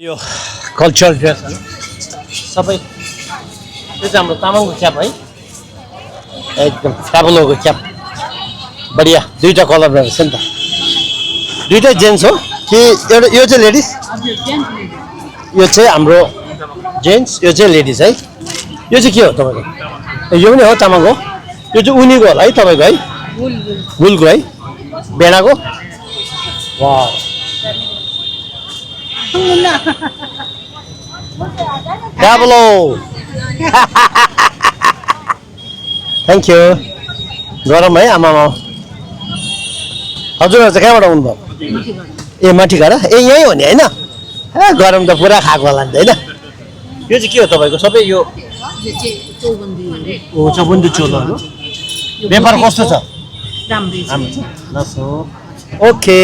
यो cultural dress सबै यो चाहिँ हाम्रो तामाङको क्याप है एकदम फ्याबुलोको क्याप बढिया दुईटा कलर रहेछ नि त दुईटै जेन्ट्स हो कि एउटा यो चाहिँ लेडिज यो चाहिँ हाम्रो जेन्ट्स यो चाहिँ लेडिज है यो चाहिँ के हो तपाईँको यो पनि हो तामाङको यो चाहिँ उनीको होला है तपाईँको है वुलको है बेडाको वाह Pablo. Thank you. गरम है आमामा हजुरहरू चाहिँ कहाँबाट आउनुभयो ए माथिघाटा ए यहीँ हो नि होइन ए गरम त पुरा खाएको होला नि त होइन यो चाहिँ के हो तपाईँको सबै यो चौबन्दी चोलोहरू व्यापार कस्तो छ ओके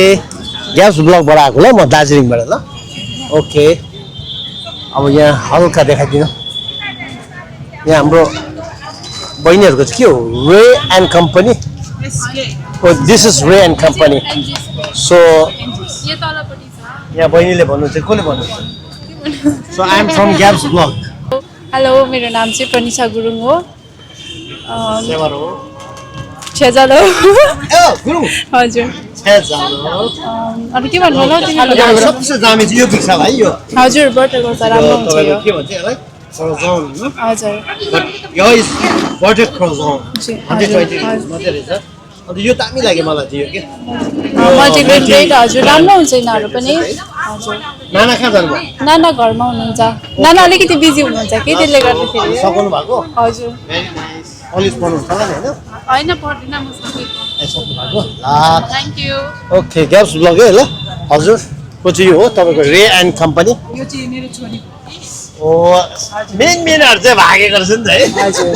ग्यास ब्लकबाट आएको ल म दार्जिलिङबाट ल ओके अब यहाँ हल्का देखाइदिनु यहाँ हाम्रो बहिनीहरूको चाहिँ के हो Ray and company this is Ray and company so यहाँ बहिनीले भन्नुहुन्छ कसले भन्नुहुन्छ so I am from Gaps blog hello मेरो नाम चाहिँ प्रनिशा गुरुङ हो छेजालो हजुर अनि के भन्नु होला सबसे दामी चाहिँ यो बिक्छ भाइ यो हजुर बटरको त राम्रो हुन्छ यो के भन्छ यसलाई croissant हजुर but यो इज बटर croissant 120 मात्रै रहेछ अन्त यो दामी लाग्यो मलाई चाहिँ यो के मल्टिग्रेन ब्रेड हजुर राम्रो हुन्छ यिनीहरू पनि हजुर नाना कहाँ जानुभयो नाना घरमा हुनुहुन्छ नाना अलिकति बिजी हुनुहुन्छ कि त्यसले गर्दाखेरि सक्नु भएको हजुर कलेज पढ्नु छ नि होइन पढ्दिन म सकेको सक्नु भएको ल thank you okay gaps blog है ल हजुर को चाहिँ यो हो तपाईँको रे एन्ड कम्पनी यो चाहिँ मेरो छोरी ओ मेनहरू चाहिँ भागेको रहेछ नि त है हजुर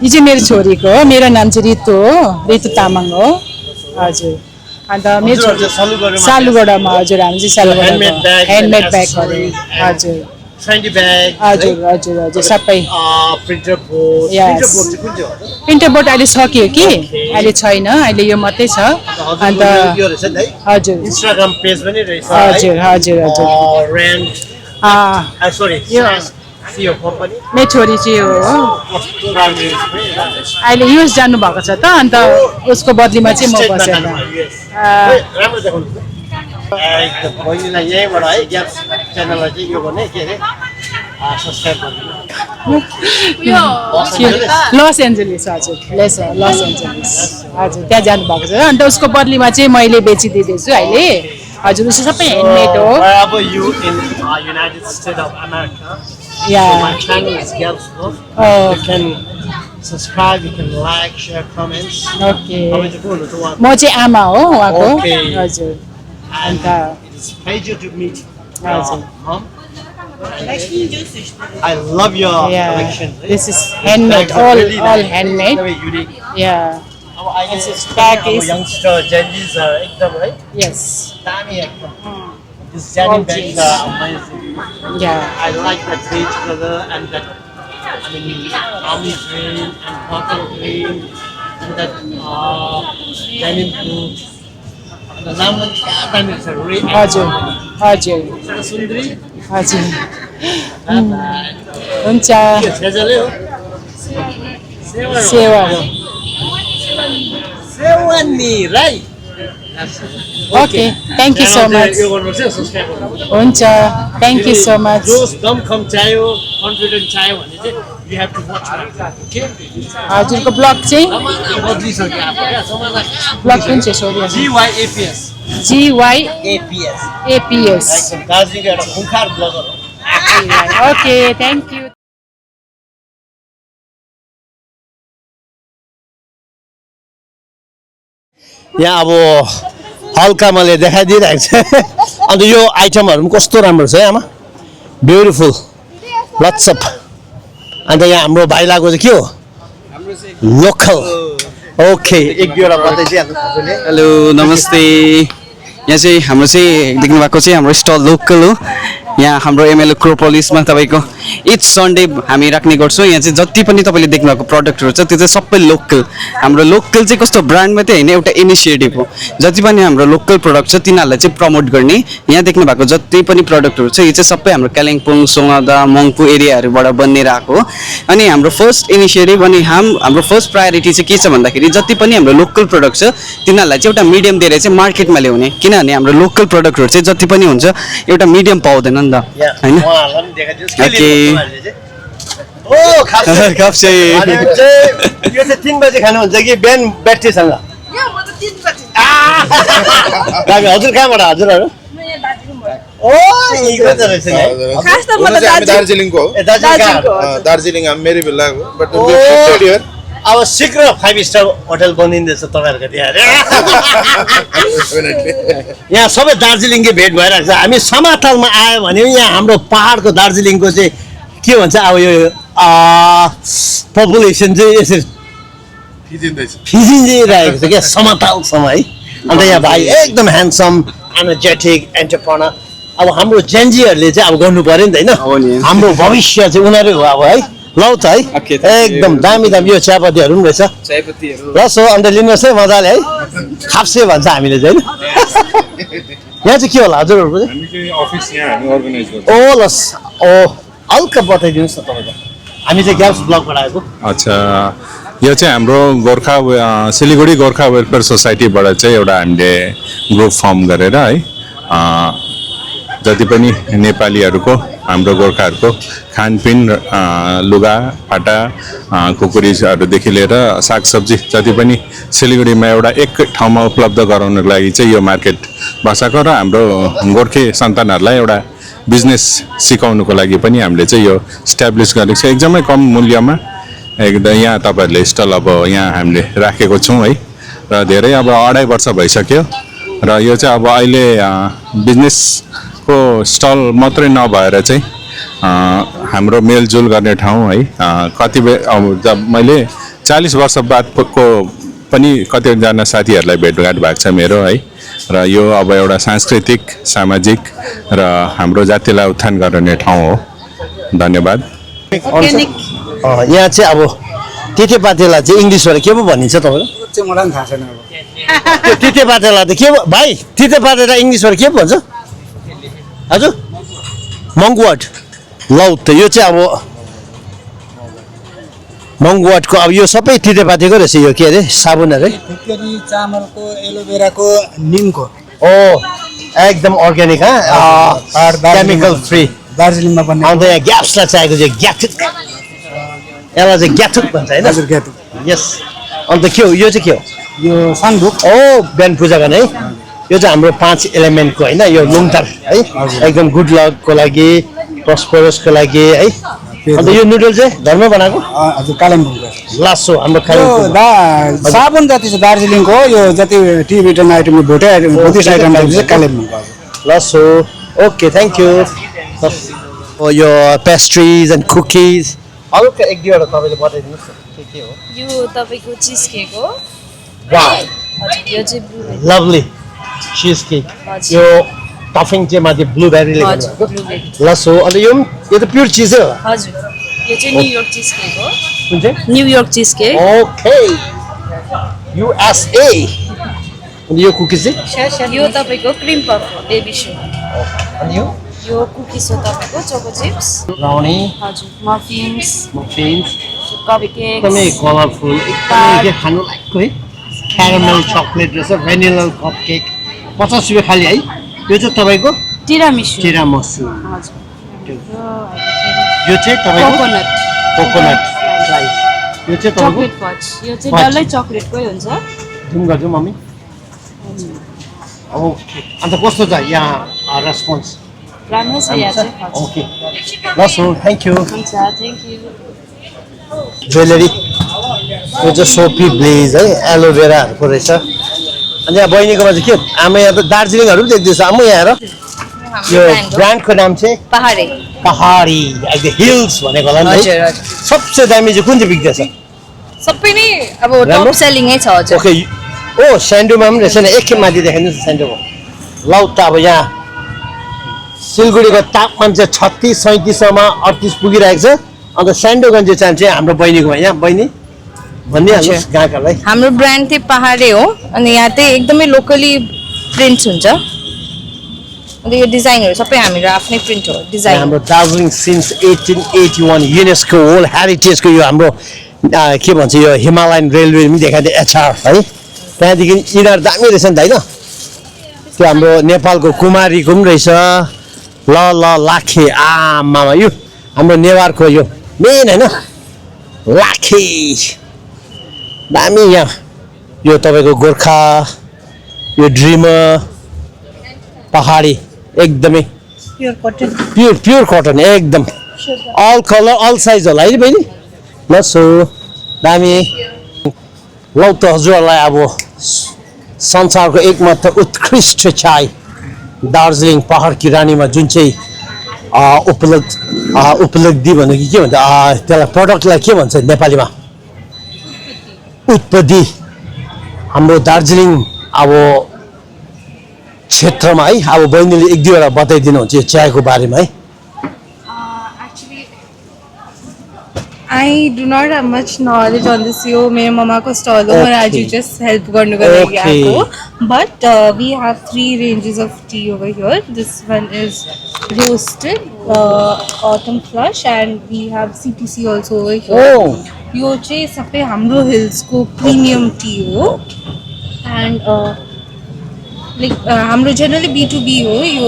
यो चाहिँ मेरो छोरीको हो मेरो नाम चाहिँ रितु हो रितु तामाङ हो हजुर अन्त मेरो छोरी सालुगढामा हजुर हामी चाहिँ सालुगढामा ह्यान्डमेड ब्यागहरू हजुर ट्रेन्डी ब्याग हजुर हजुर हजुर सबै प्रिन्टर बोर्ड प्रिन्टर बोर्ड अहिले सकियो कि अहिले छैन अहिले यो मात्रै छ अन्त हजुर इन्स्टाग्राम पेज पनि रहेछ हजुर हजुर हजुर रेन्ट सरी यो कम्पनी मेरो छोरी चाहिँ हो अहिले युएस जानुभएको छ त अन्त उसको बदलीमा चाहिँ म बसेर राम्रो देखाउनु बहिनीलाई यहीँबाट है ग्याप्स च्यानललाई चाहिँ यो गर्ने के अरे सब्सक्राइब गरिदिनु लस एन्जलिस हजुर लस एन्जलिस हजुर त्यहाँ जानुभएको छ अन्त उसको बदलीमा चाहिँ मैले बेचिदिँदैछु अहिले हजुर उसको सबै ह्यान्डमेड हो अब you in United state of America yeah my channel is gaps blog you can subscribe, you can like, share, comments. Okay. म चाहिँ आमा हो उहाँको हजुर and it is a pleasure to meet mom. I love your collection. This is handmade, all handmade. Very unique. Yeah. This is back is youngster Genjis are ekdam right? Yes. Dami ekdam. This denim bags are amazing. Yeah. I like that beige color and that army green and bottle green and that denim blue. The नाम पनि क्या दामी छ रे हजुर हजुर सुन्दरी हजुर हुन्छ छेजाले हो सेवा सेवानी राई okay thank you so much यो गर्नु चाहिँ सब्स्क्राइब गर्नु हुन्छ थ्याङ्क यू सो मच जोस दम खम चाहियो कन्फिडेन्ट चाहियो भने चाहिँ you have to watch okay हजुरको ब्लग चाहिँ बदलिसक्यो अब क्या समाजमा ब्लग कुन चाहिँ सोध्नु GYAPS GYAPS एकदम दार्जिलिङको एउटा खुङ्खार ब्लगर हो ओके थ्याङ्क यू यहाँ अब हल्का मैले देखाइदिइरहेको छु अन्त यो आइटमहरू पनि कस्तो राम्रो छ है आमा ब्युटिफुल लट्सअप अन्त यहाँ हाम्रो भाइलाको चाहिँ के हो लोकल ओके एक दुईवटा बताइदिइहाल्नु तपाईँले हेलो नमस्ते यहाँ चाहिँ हाम्रो चाहिँ देख्नु भएको चाहिँ हाम्रो स्टल लोकल हो यहाँ हाम्रो एमएलए क्रोपोलिसमा तपाईँको इच सन्डे हामी राख्ने गर्छौँ। यहाँ चाहिँ जति पनि तपाईँले देख्नुभएको प्रडक्टहरू छ त्यो चाहिँ सबै लोकल। हाम्रो लोकल चाहिँ कस्तो ब्रान्ड मात्रै होइन, एउटा इनिसिएटिभ हो। जति पनि हाम्रो लोकल प्रडक्ट छ तिनीहरूलाई चाहिँ प्रमोट गर्ने। यहाँ देख्नु भएको जति पनि प्रडक्टहरू छ यो चाहिँ सबै हाम्रो कालिम्पोङ, सोनादा, मङ्पू एरियाहरूबाट बनिएर आएको हो। अनि हाम्रो फर्स्ट इनिसिएटिभ अनि हाम्रो फर्स्ट प्रायोरिटी चाहिँ के छ भन्दाखेरि जति पनि हाम्रो लोकल प्रडक्ट छ तिनीहरूलाई चाहिँ एउटा मिडियम दिएर चाहिँ मार्केटमा ल्याउने। किनभने हाम्रो लोकल प्रडक्टहरू चाहिँ जति पनि हुन्छ एउटा मिडियम पाउँदैन नि त होइन। खाप्से यो चाहिँ 3 बजे खानुहुन्छ कि बिहान ब्याट्रीसँग? हजुर कहाँबाट हजुरहरू? दार्जिलिङको हो। दार्जिलिङ हामी मेरी भिल्लाको बट अब शीघ्र 5 स्टार होटल बनिँदैछ तपाईँहरूको त्यहाँ। यहाँ सबै दार्जिलिङकै भेट भइरहेको छ। हामी समातलमा आयो भने यहाँ हाम्रो पहाडको दार्जिलिङको चाहिँ के भन्छ अब यो पपुलेसन चाहिँ यसरी फिजिरहेको छ क्या समतलसम्म है। अन्त यहाँ भाइ एकदम ह्यान्डसम, एनर्जेटिक, एन्टरप्रेनर। अब हाम्रो जेन्जीहरूले चाहिँ अब गर्नु पर्यो नि त होइन, हाम्रो भविष्य चाहिँ उनीहरू हो अब है। लौ त है एकदम दामी दामी यो चियापत्तीहरू पनि रहेछ। ल सो अन्त लिनुहोस् है मजाले है। खाप्से भन्छ हामीले चाहिँ होइन। यहाँ चाहिँ के होला हजुरहरूको चाहिँ? ओ लस ओ हल्का बताइदिनुहोस् न तपाईँको। हामी चाहिँ ग्याप्स ब्लकबाट आएको। अच्छा, यो चाहिँ हाम्रो गोर्खा सिलगढी गोर्खा वेलफेयर सोसाइटीबाट चाहिँ एउटा हामीले ग्रुप फर्म गरेर है जति पनि नेपालीहरूको हाम्रो गोर्खाहरूको खानपिन, लुगा फाटा, खुकुरीहरूदेखि लिएर सागसब्जी जति पनि सिलगढीमा एउटा एक ठाउँमा उपलब्ध गराउनको लागि चाहिँ यो मार्केट बसाएको र हाम्रो गोर्खे सन्तानहरूलाई एउटा बिजनेस सिकाउनुको लागि पनि हामीले चाहिँ यो इस्टाब्लिस गरेको छ एकदमै कम मूल्यमा। एकदम यहाँ तपाईँहरूले स्टल अब यहाँ हामीले राखेको छौँ है र धेरै अब 2.5 वर्ष भइसक्यो र यो चाहिँ अब अहिले बिजनेसको स्टल मात्रै नभएर चाहिँ हाम्रो मेलजुल गर्ने ठाउँ है। कतिपय अब जब मैले 40 वर्ष बादको पनि कतिजना साथीहरूलाई भेटघाट भएको छ मेरो है र यो अब एउटा सांस्कृतिक, सामाजिक र हाम्रो जातिलाई उत्थान गर्ने ठाउँ हो। धन्यवाद। यहाँ चाहिँ अब तितेपातीलाई चाहिँ इङ्ग्लिसबाट के पो भनिन्छ तपाईँलाई? मलाई थाहा छैन। त्यो तितेपातीलाई त के भाइ तितेपातीलाई इङ्ग्लिसबाट के भन्छ हजुर? मङ्गुवाट। लौ त यो चाहिँ अब मङ्गुवाटको अब यो सबै तितेपातीको रहेछ यो के अरे साबुनहरू है? चामलको, एलोभेराको, निमको। ओ एकदम अर्ग्यानिक केमिकल फ्री दार्जिलिङमा बन्ने। अन्त यहाँ ग्याप्सलाई चाहिएको चाहिँ ग्याथुक, यसलाई चाहिँ ग्याथुक भन्छ होइन? हजुर ग्याथुक। यस। अन्त के हो यो चाहिँ के हो? यो सन्दुक। ओ बिहान पूजा गर्ने है। यो चाहिँ हाम्रो 5 एलिमेन्टको होइन यो लुङटार है, एकदम गुड लकको लागि, प्रस्परसको लागि है। अन्त यो नुडल चाहिँ घरमै बनाएको? हजुर कालिम्पोङको। लासो हाम्रो कालिम्पोङ साबुन जति छ दार्जिलिङको, यो जति टी भिटामिन आइटम, भोटे आइटम, बुद्धिस्ट आइटम चाहिँ कालिम्पोङको। लासो ओके थ्याङ्क यू। यो पेस्ट्रिज एन्ड कुकिज हल्का 1-2वटा तपाईँले बताइदिनुहोस् न के हो? यो तपाईँको चिज केक हो। वाउ यो चाहिँ ब्लुबेरी। लभली चिज केक। यो टफिङ चाहिँ माथि ब्लुबेरीले गर्नुभएको। लसो अन्त यो त प्योर चिजै हो? हजुर यो चाहिँ न्युयोर्क चिज केक हो। कुन चाहिँ? न्युयोर्क चिज केक। Okay USA। अनि यो कुकिज चाहिँ? यो तपाईँको क्रिम पफ बेबी सो। अनि यो कुकिज हो तपाईँको चोको चिप्स। ब्राउनी। हजुर मफिन्स। Muffins cup cake. एकदमै कलरफुल, एकदमै खानु लायकको है। क्यारामेल चकलेट रहेछ, भेनिला कप केक 50 रुपियाँ खाली है। यो चाहिँ तपाईँको टिरामिसु। टिरामिसु। हजुर यो चाहिँ तपाईँको कोकोनट। Coconut slice. यो चाहिँ तपाईँको चकलेट फज। यो चाहिँ डल्लै चकलेटकै हुन्छ। जुम गर्छु मम्मी। ओके अन्त कस्तो छ यहाँ रेस्पोन्स? राम्रो छ यहाँ चाहिँ। ओके लसो थ्याङ्क यू। हुन्छ थ्याङ्क यू। ज्वेलरी यो चाहिँ सोपी ब्लेज है, एलोभेराहरूको रहेछ। अनि यहाँ बहिनीकोमा चाहिँ के आमा यहाँ त दार्जिलिङहरू पनि देख्दैछ आमा यहाँ हेर। यो ब्रान्डको नाम चाहिँ पहाडी। पहाडी अहिले हिल्स भनेको होला नि है। सबसे दामी चाहिँ कुन चाहिँ बिग्दैछ? सबै नै अब टप सेलिङै छ हजुर। ओके ओ स्यान्डोमा पनि रहेछ नि, एकखेप माथि देखाइदिनुहोस् न स्यान्डोमा। लौ त अब यहाँ सिलगढीको तापमान चाहिँ 36-37मा 38 पुगिरहेको छ। अन्त स्यान्डोगन चाहिँ हाम्रो बहिनीको होइन, बहिनी भनिदिइहाल्नुहोस् गाहकहरूलाई। हाम्रो ब्रान्ड चाहिँ पहाडे हो अनि यहाँ चाहिँ एकदमै लोकली प्रिन्ट्स हुन्छ। अन्त यो डिजाइनहरू सबै हाम्रो आफ्नै प्रिन्ट हो डिजाइन। हाम्रो दार्जिलिङ सिन्स 1881 युनेस्को वर्ल्ड हेरिटेजको यो हाम्रो के भन्छ यो हिमालयन रेलवे पनि देखाइदियो एचआर है। त्यहाँदेखि यिनीहरू दामी रहेछ नि त होइन, त्यो हाम्रो नेपालको कुमारीको पनि रहेछ। ल लाखे आमामा यो हाम्रो नेवारको यो मेन होइन लाखे दामी। यहाँ यो तपाईँको गोर्खा यो ड्रिमर पहाडी एकदमै प्योर कटन एकदम अल कलर अल साइज होला है बहिनी। ल सो दामी। लौ त हजुरहरूलाई अब संसारको एकमात्र उत्कृष्ट चाय दार्जिलिङ पहाडकी रानीमा जुन चाहिँ उपलब्धि भन्नु कि के भन्छ त्यसलाई प्रडक्टलाई के भन्छ नेपालीमा उत्पत्ति हाम्रो दार्जिलिङ अब क्षेत्रमा है। अब बहिनीले एक दुईवटा बताइदिनुहुन्छ यो चियाको बारेमा है। I do not have much knowledge on this. यो मेरो मम्माको स्टल हो, मैले आज जस्ट हेल्प गर्नुको लागि आएको। But we have 3 ranges of tea over here. This one is roasted, autumn flush, and we have CTC also over here. यो चाहिँ सबै हाम्रो हिल्सको प्रिमियम टी हो। And like हाम्रो generally B2B हो यो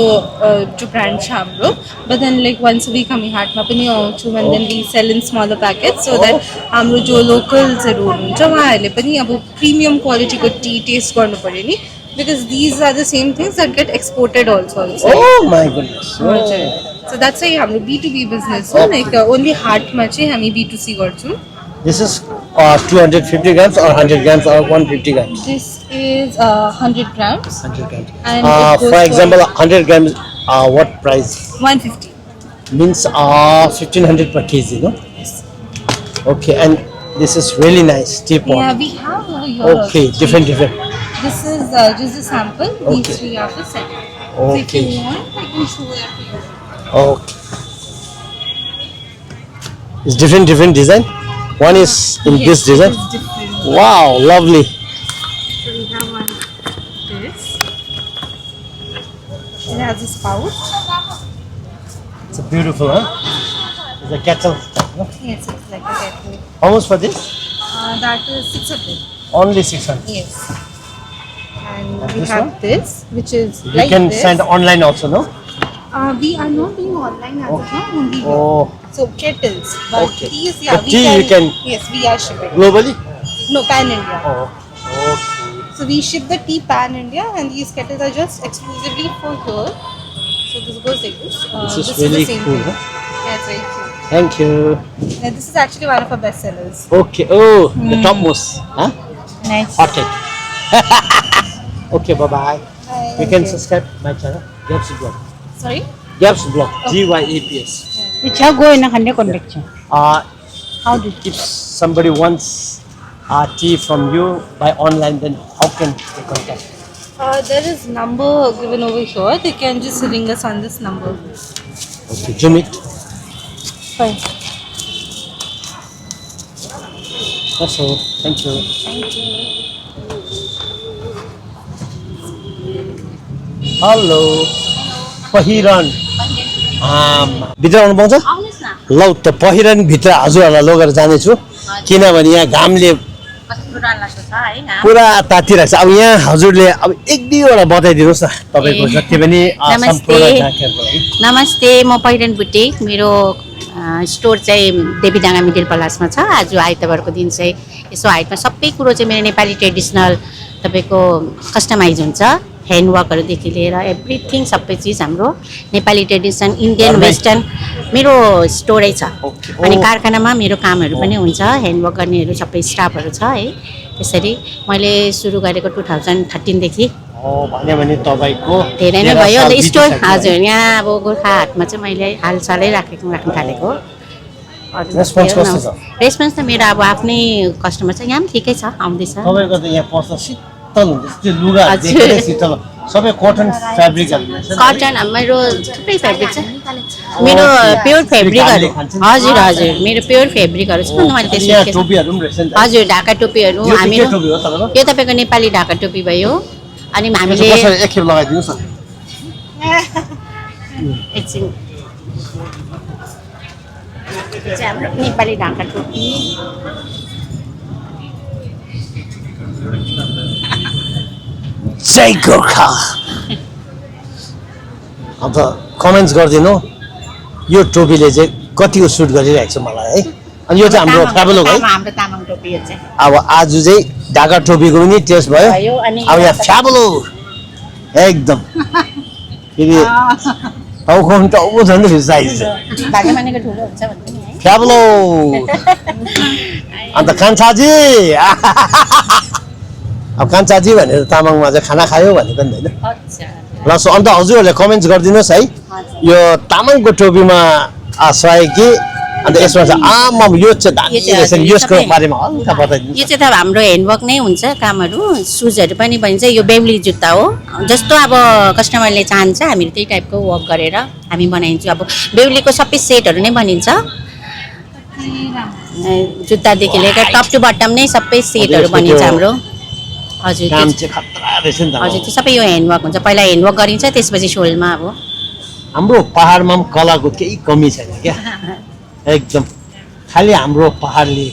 जो ब्रान्ड छ हाम्रो। But then like once a week हामी हाटमा पनि आउँछौँ and then we sell in smaller packets so that हाम्रो जो लोकल्सहरू हुनुहुन्छ उहाँहरूले पनि अब प्रिमियम क्वालिटीको टी टेस्ट गर्नु पर्यो नि, because these are the same things that get exported also. Oh my goodness. So that's why हाम्रो B2B business हो, like only हाटमा चाहिँ हामी B2C गर्छौँ। This is 250 grams or 100 grams or 150 grams? This is 100 grams. 100 grams. And it goes for example, 100 grams, what price? 150. Means 1500 per kg, no? Yes. Okay, and this is really nice. Teapot. Yeah, we have over here. Okay, different. This is just a sample. Okay. These 3 are the set. So if Okay. you want, I can show that to you. Okay. It's different design. One is in Yes, this design. it is different. Wow, lovely. So we have one this. It has a spout. It's beautiful, huh? It's a kettle. No? Yes, it's like a kettle. How much for this? That is 600. Only 600. Yes. And we this have one? this, which is You like can this. send online also, no? We are not doing online as of now, only here. Oh, So kettles, but Okay. teas, yeah, But tea you can- Yes, we are shipping. globally? No, pan India. Oh, okay. So we ship the tea pan India, and these kettles are just exclusively for here. So this goes like this. This is the really same cool, thing. huh? Yeah, it's very cute. Thank you. And this is actually one of our best sellers. Okay. Oh, the topmost. Huh? Nice. Hotcake. Okay, bye-bye. You can subscribe my channel. Gaps Blog. Sorry? Gaps Blog. GYAPS. इच्छा गएन खन्ने contact छ। How did if somebody wants tea from you by online, then how can they contact? There is number given over here. They can just ring us on this number. Okay, Jimit. Fine. That's all. Thank you. Hello. पहिरन. भित्र आउनु पाउँछ? लौ त पहिरन भित्र हजुरहरूलाई लगेर जानेछु किनभने यहाँ घामले पुरा तातिरहेको छ। अब यहाँ हजुरले अब एक दुईवटा बताइदिनुहोस् न तपाईँको जति पनि सम्पूर्ण जानकारी। नमस्ते, म पहिरन बुटिक। मेरो स्टोर चाहिँ देवीडाँगा मिडल पलासमा छ। आज आइतबारको दिन चाहिँ यसो हाइटमा सबै कुरो चाहिँ मेरो नेपाली ट्रेडिसनल तपाईँको कस्टमाइज हुन्छ। ह्यान्डवर्कहरूदेखि लिएर एभ्रिथिङ सबै चिज हाम्रो नेपाली ट्रेडिसन इन्डियन वेस्टर्न मेरो स्टोरै छ। अनि कारखानामा मेरो कामहरू पनि हुन्छ, ह्यान्डवर्क गर्नेहरू सबै स्टाफहरू छ है। त्यसरी मैले सुरु गरेको 2013 देखि भने तपाईँको धेरै नै भयो। अन्त स्टोर हजुर यहाँ अब गोर्खा हाटमा चाहिँ मैले हालसालै राख्न थालेको। रेस्पोन्स त मेरो अब आफ्नै कस्टमर छ, यहाँ पनि ठिकै छ, आउँदैछ। तपाईँको त यहाँ पर्छ शीतल हुन्छ त्यो लुगा देखेर शीतल सबै कटन फ्याब्रिकहरू रहेछ नि? कटन मेरो थुप्रै फेब्रिक छ मेरो प्योर फेब्रिकहरू हजुर हजुर मेरो प्योर फेब्रिकहरू छ न मैले यहाँ त्यसमा टोपीहरू पनि रहेछ नि त? हजुर ढाका टोपीहरू यो चाहिँ के हामीहरू टोपी हो तपाईँको? यो तपाईँको नेपाली ढाका टोपी भयो अनि यो हामीले चाहिँ कसरी एकखेप लगाइदिनुहोस् न। एकछिन यो चाहिँ हाम्रो नेपाली ढाका टोपी जय गोर्खा। अन्त कमेन्ट्स गरिदिनु यो टोपीले चाहिँ कतिको सुट गरिरहेको छ मलाई है। अनि यो चाहिँ हाम्रो फ्याबुलो है। हाम्रो तामाङ टोपी यो चाहिँ अब आज चाहिँ ढाका टोपीको पनि टेस्ट भयो। भयो अनि अब यहाँ फ्याबुलो एकदम फेरि टाउको टाउको झन् फेरि साइज भागे मानेको ठुलो हुन्छ भन्थे नि है फ्याबुलो। अन्त कान्छाजी अब कान्छाजी भनेर तामाङमा चाहिँ खाना खायो भनेको नि होइन। अच्छा ल सो अन्त हजुरहरूले कमेन्ट्स गरिदिनुहोस् है यो तामाङको टोपीमा सहयोग कि अन्त यसमा चाहिँ आमाम यो चाहिँ दामी रहेछ नि यसको बारेमा हल्का बताइदिनु। यो चाहिँ त हाम्रो ह्यान्डवर्क नै हुन्छ कामहरू सुजहरू पनि बनिन्छ यो बेहुली जुत्ता हो जस्तो अब कस्टमरले चाहन्छ हामीले त्यही टाइपको वर्क गरेर हामी बनाइन्छौँ अब बेहुलीको सबै सेटहरू नै बनिन्छ जुत्तादेखि लिएर टप टु बटम नै सबै सेटहरू बनिन्छ हाम्रो हजुर काम चाहिँ खतरा रहेछ नि त। हजुर त्यो सबै यो ह्यान्डवर्क हुन्छ पहिला ह्यान्डवर्क गरिन्छ त्यसपछि सोलमा अब हाम्रो पहाडमा पनि कलाको केही कमी छैन क्या एकदम खालि हाम्रो पहाडले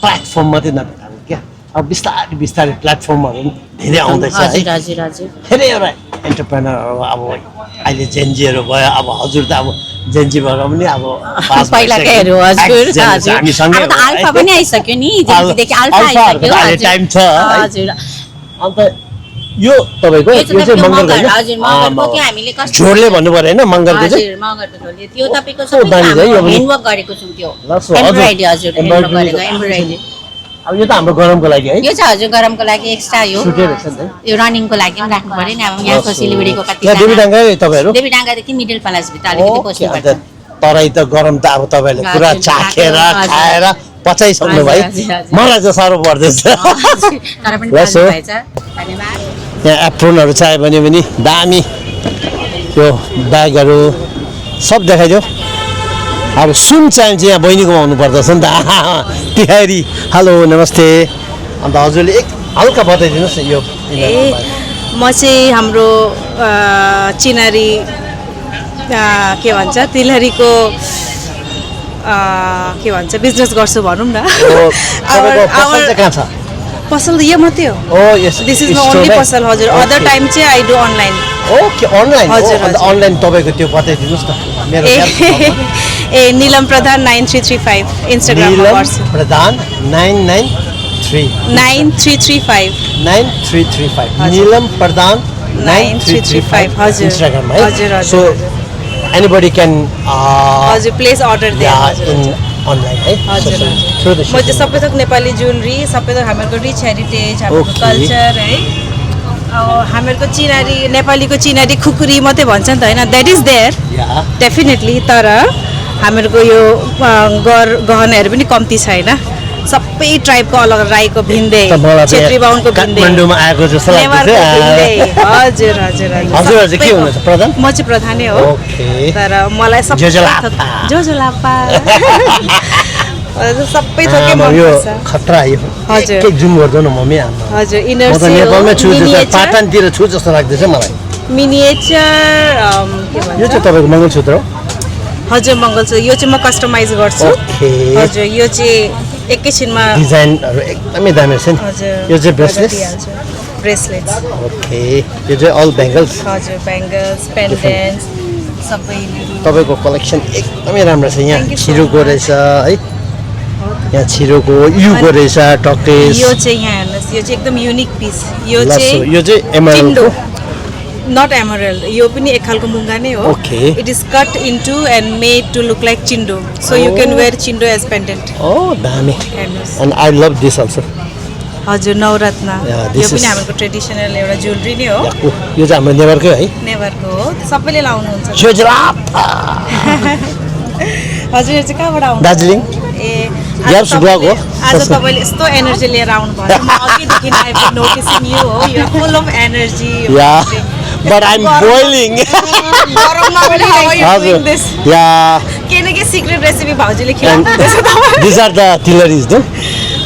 प्लेटफर्म मात्रै नभेटाएको क्या अब बिस्तारै बिस्तारै प्लेटफर्महरू पनि धेरै आउँदैछ है। हजुर हजुर हजुर धेरै एउटा एन्टरप्रेनरहरू अब अहिले जेन्जीहरू भयो अब हजुर त अब जेन्जी भएर पनि अब पास पहिलाकैहरू हजुर भइसक्यो। हजुर हामीसँगै अब त आल्फा पनि आइसक्यो नि जेन्जीदेखि आल्फा अल्फाहरूको आइसक्यो त अहिले टाइम छ है। हजुर अन्त यो तपाईँको यो यो चाहिँ चाहिँ मगरको होइन? हजुर मगरको कि हामीले कस्तो झोरले भन्नु पर्यो होइन मगरको चाहिँ? हजुर मगरको झोले त्यो तपाईँको कस्तो दामी छ है यो पनि? ह्यान्डवर्क गरेको छौँ त्यो ल सो हजुर। एम्ब्रोइडरी हजुर ह्यान्डवर्क Embroidery गरेको एम्ब्रोइडरी अब यो त हाम्रो गरमको लागि है? यो चाहिँ हजुर गरमको लागि एक्स्ट्रा यो सुटे रहेछ नि त। यो रनिङको लागि पनि राख्नु पर्यो नि अब यहाँको सिलगढीको कति यहाँ देवीडाङ्गै तपाईँहरू? देवीडाङ्गादेखि मिडल प्यालेसभित्र अलिकति ओके, पस्नु अन्त पर्छ तराई त गरम त अब तपाईँहरूले पुरा हजुर, चाखेर हजुर। खाएर पचाइसक्नु हजुर, भाइ हजुर, हजुर। मलाई चाहिँ साह्रो पर्दैछ। तर पनि ल सो। पाल्नु भएछ धन्यवाद यहाँ एप्रोनहरू चाहियो भने पनि दामी यो ब्यागहरू सब देखाइदियो। अब सुन चाहियो चाहिँ यहाँ बहिनीकोमा आउनु पर्दछ नि त। तिहारी हेलो नमस्ते। अन्त हजुरले एक हल्का बताइदिनुहोस् न यो यिनीहरूको बारेमा। म चाहिँ हाम्रो चिनारी के भन्छ तिलहरीको के भन्छ बिजनेस गर्छु भनौँ न। ओ, तपाईँको पसल चाहिँ कहाँ छ? पसल यो मात्रै हो oh yes this is the only पसल हजुर अदर टाइम चाहिँ I do online okay online हजुर, अन्त हजुर। अनलाइन तपाईँको त्यो बताइदिनुहोस् न मेरो ए निलम प्रधान 9335 इन्स्टाग्राममा नीलम गर्छु प्रधान 993 9335 9335 हजुर। नीलम प्रधान 9335 हजुर इन्स्टाग्राम है हजुर सो हजुर एनीबडी क्यान हजुर प्लेस अर्डर या हजुर इन अनलाइन है हजुर थ्रु द म चाहिँ सबै थोक नेपाली ज्वेलरी सबै थोक हामीहरूको रिच हेरिटेज हाम्रो Okay. कल्चर है अब हामीहरूको चिनारी नेपालीको चिनारी खुकुरी मात्रै भन्छ नि त होइन that is there yeah definitely तर हामीहरूको यो गहनाहरू पनि कम्ती छैन सबै ट्राइबको अलग राईको भिन्दै छेत्री बाहुनको भिन्दै काठमाडौँमा आएको जस्तो नेवारको भिन्दै लाग्दैछ हजुर हजुर हजुर चाहिँ के हुनुहुन्छ प्रधान म चाहिँ प्रधानै हो ओके तर मलाई सबै जोजोलापा। जोजोलापा हजुर, सबै थोकै आमा, यो मनपर्छ खतरा यो हजुर। एक जुम गर्दैन मम्मी आमा हजुर म इनर त नेपालमै छु जस्तो पाटनतिर छु जस्तो लाग्दैछ मलाई मिनिएचर के यो भन्छ चाहिँ तपाईँको मङ्गलसूत्र हो हजुर मङ्गलसूत्र यो चाहिँ म कस्टमाइज गर्छु ओके हजुर यो चाहिँ एकैछिनमा डिजाइनहरू एकदमै दामी रहेछ नि हजुर यो चाहिँ ब्रेसलेट ब्रेसलेट ओके यो चाहिँ अल बेङ्गल्स हजुर बेङ्गल्स पेन्डेन्ट्स सबै तपाईँको कलेक्सन एकदमै राम्रो छ यहाँ Thank you so छिरोको much. रहेछ है यहाँ छिरोको युको रहेछ टक्रेस यो चाहिँ यहाँ हेर्नुहोस् यो चाहिँ एकदम युनिक पिस यो लसो चाहिँ यो चाहिँ एमरल्डको चिन्डो नट एमरल्ड यो पनि एक खालको मुङ्गा नै हो Okay. It is cut into and made to look like चिन्डो सो यु क्यान वेयर चिन्डो एज पेन्डेन्ट ओ दामी हेर्नुहोस् and I love this also हजुर नवरत्न Yeah, यो this पनि is- हाम्रो ट्रेडिसनल एउटा ज्वेलरी नै हो यो चाहिँ हाम्रो नेवारकै है नेभरको हो सबैले लाउनुहुन्छ जोजोलापा। हजुर यो चाहिँ कहाँबाट आउनु दार्जिलिङ ए Yes, blog हो। आज तपाईँले यस्तो एनर्जी लिएर आउनु भयो म अघिदेखि आई बिन नोटिसिङ यु हो you full of energy yeah but I'm boiling. गरममा पनि how are you doing this? Yeah. के न के सिक्रेट रेसिपी भाउजूले And खिलाउँदैछ तपाईँ these are the tilaris, no?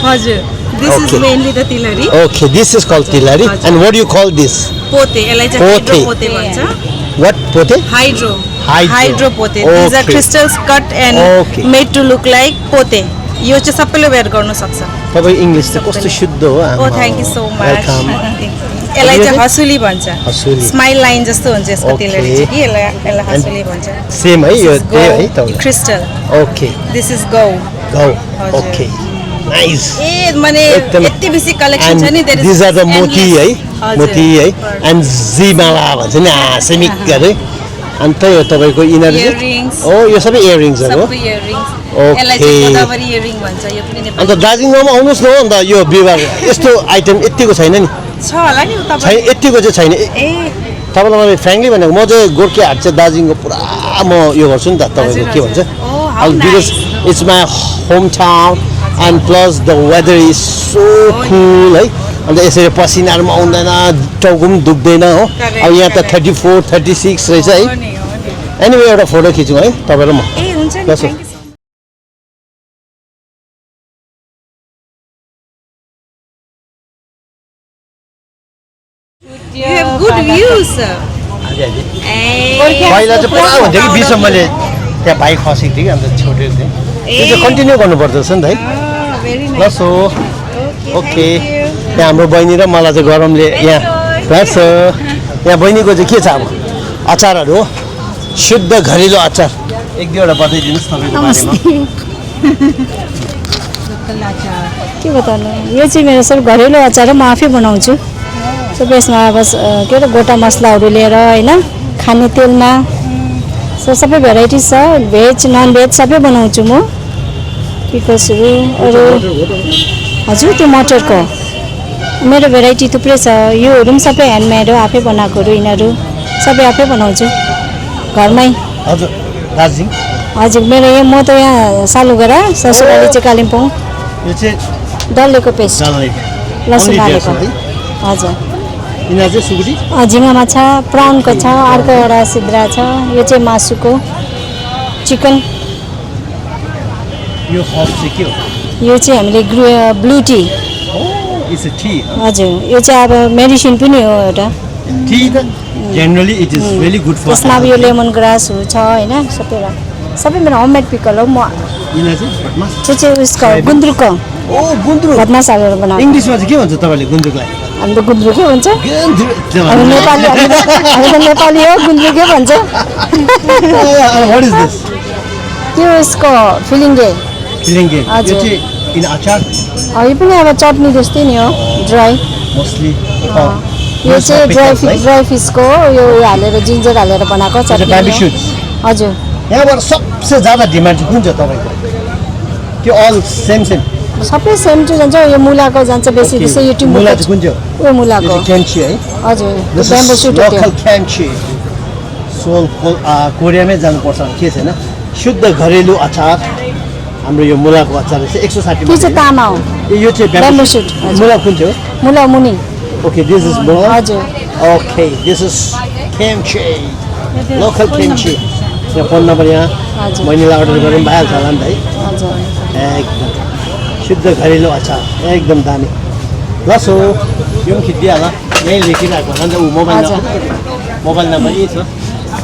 हजुर this is Okay. Mainly the tilhari Okay, this is called tilari. Ajay. And what do you call this? पोते यसलाई चाहिँ पोते. हाइड्रो पोते भन्छ What pote? Hydro Hydro. Hydro pote this are Okay. Crystals cut and Okay. Made to look like pote यो चाहिँ सबैले where गर्न सक्छ तपाईँ इङ्ग्लिस चाहिँ कस्तो शुद्ध हो ओ thank you so much Welcome. यसलाई चाहिँ हसुली भन्छ हसुली। स्माइल लाइन जस्तो हुन्छ यसको Okay. तिलहरी चाहिँ कि यसलाई हसुली भन्छ सेम है यो त्यही है तपाईँ क्रिस्टल ओके दिस इज गौ गौ हजुर। ओके नाइस ए माने एकदम। यति बेसी कलेक्सन छ नि दिज आर द मोती है मोती है एन्ड जीमाला भन्छ नि हाँसेमिक गरे अनि त्यही हो तपाईँको यिनीहरू चाहिँ Earrings. ओ यो सबै इयरिङ्सहरू हो सबै इयरिङ्स Okay. यसलाई चाहिँ गोदावरी इयरिङ भन्छ यो पनि नेपाली अन्त दार्जिलिङमा आउनुहोस् न हो अन्त यो बिहिबार यस्तो आइटम यत्तिको छैन नि छ होला नि छैन तपाईँ यत्तिको चाहिँ छैन ए तपाईँलाई मैले फ्रेङ्कली भनेको म चाहिँ गोर्खे हाट चाहिँ दार्जिलिङको पुरा म यो गर्छु नि त तपाईँको के भन्छ how because it's my home town and plus the weather is so cool है अन्त यसरी पसिनाहरूमा आउँदैन टाउको पनि दुख्दैन हो Correct, अब यहाँ त correct. 34 36 रहेछ है हो नि हो नि एनिवे एउटा फोटो खिचौँ है तपाईँ र म ए हुन्छ नि कसो? Thank you You have good views. पहिला चाहिँ पुरा हुन्थ्यो कि बिचमा मैले त्यहाँ बाइक खसेको थिएँ कि अन्त छोडेको थिएँ त्यो चाहिँ कन्टिन्यू गर्नुपर्दो रहेछ नि त है Very nice. प्लस हो ओके यहाँ हाम्रो बहिनी र मलाई चाहिँ गरमले यहाँ प्लस हो यहाँ बहिनीको चाहिँ के छ अब अचारहरू हो शुद्ध घरेलु अचार एक दुईवटा बताइदिनुहोस् तपाईँको बारेमा के बताउनु यो चाहिँ मेरो सब घरेलु अचार हो म आफै बनाउँछु सबै यसमा बस के अरे गोटा मसलाहरू लिएर होइन खाने तेलमा सबै भेराइटिज छ भेज नन भेज सबै बनाउँछु म पिकल्सहरू अरू हजुर त्यो मटरको मेरो भेराइटी थुप्रै छ योहरू पनि सबै ह्यान्डमेड हो आफै बनाएकोहरू यिनीहरू सबै आफै बनाउँछु घरमै हजुर दार्जिलिङ हजुर मेरो यो म त यहाँ सालुगढा ससुराली चाहिँ कालिम्पोङ यो चाहिँ डल्लेको पेस्ट डल्ले। लसुन Only हालेको dress हो है? हजुर यिनीहरू चाहिँ सुकुटी झिङ्गा माछा प्राउनको छ अर्को एउटा सिद्रा छ यो चाहिँ मासुको चिकन यो हब चाहिँ के हो यो चाहिँ हामीले blue T it's a T हजुर यो चाहिँ अब मेडिसिन पनि हो एउटा टी त generally it is very good for त्यसमा अब यो लेमन ग्रासहरू छ होइन सबै मेरो होममेड पिकल हो म यिनीहरू चाहिँ भटमास त्यो चाहिँ उयसको गुन्द्रुकको ओ गुन्द्रुक भटमास हालेर बनाएको इङ्ग्लिसमा चाहिँ के भन्छ तपाईँले गुन्द्रुकलाई हाम्रो गुन्द्रुकै भन्छ गुन्द्रुक हामी नेपाली हामी त नेपाली हो गुन्द्रुकै भन्छ व्हाट इज दिस त्यो यसको फिलिङ्गे फिलिङ्गे यो हजुर। चाहिँ इन अचार यो पनि अब चटनी जस्तै नि हो ड्राई मोस्टली यो चाहिँ ड्राई फिसको यो हालेर जिन्जर हालेर बनाएको चटनी बाबी हो। सुट्स हजुर यहाँबाट सबसे ज्यादा डिमान्ड चाहिँ कुन चाहिँ तपाईँको त्यो अल सेम सेम सबै सेम टु जान्छ यो मुलाको जान्छ बेसी जस्तै यो टिम्बु मुला चाहिँ कुन चाहिँ हो यो मुलाको यो चाहिँ क्यान्ची है हजुर This ब्याम्बो is सुट हो त्यो local kimchi. सोल कोरियामै जानुपर्छ भने के छैन शुद्ध घरेलु अचार हाम्रो यो मुलाको अचार चाहिँ 160 त्यो चाहिँ तामा हो यो चाहिँ ब्याम्बो bamboo सुट shoot। मुला कुन चाहिँ मुला मुनि हो ओके दिस इज मुला हजुर okay this is kimchi local kimchi यहाँ फोन नम्बर यहाँ हजुर बहिनीलाई अर्डर गरे पनि भइहाल्छ होला नि त है हजुर एकदम शुद्ध घरेलु अचार एकदम दामी लस हो यो पनि खिचिदिइहाल यहीँ लेखिरहेको होला नि त ऊ मोबाइल नम्बर यही छ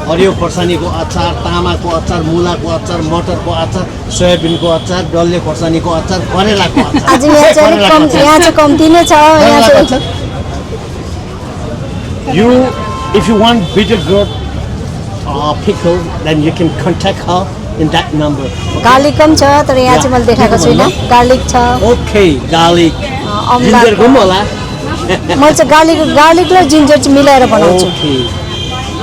हरियो खोर्सानीको अचार तामाको अचार मुलाको अचार मटरको अचार सोयाबिनको अचार डल्ले खोर्सानीको अचार करेलाको अचार आज यहाँ चाहिँ अलिक कम यहाँ चाहिँ कम्ती नै छ यहाँ करेलाको चाहिँ अचार You, if you want bitter gourd pickle, then you can contact her in that number. Garlic पनि छ तर यहाँ चाहिँ मैले देखाएको छुइनँ गार्लिक छ Okay, garlic. अम्ला Ginger पनि होला. मैले चाहिँ गार्लिक र जिन्जर चाहिँ मिलाएर बनाउँछु Okay.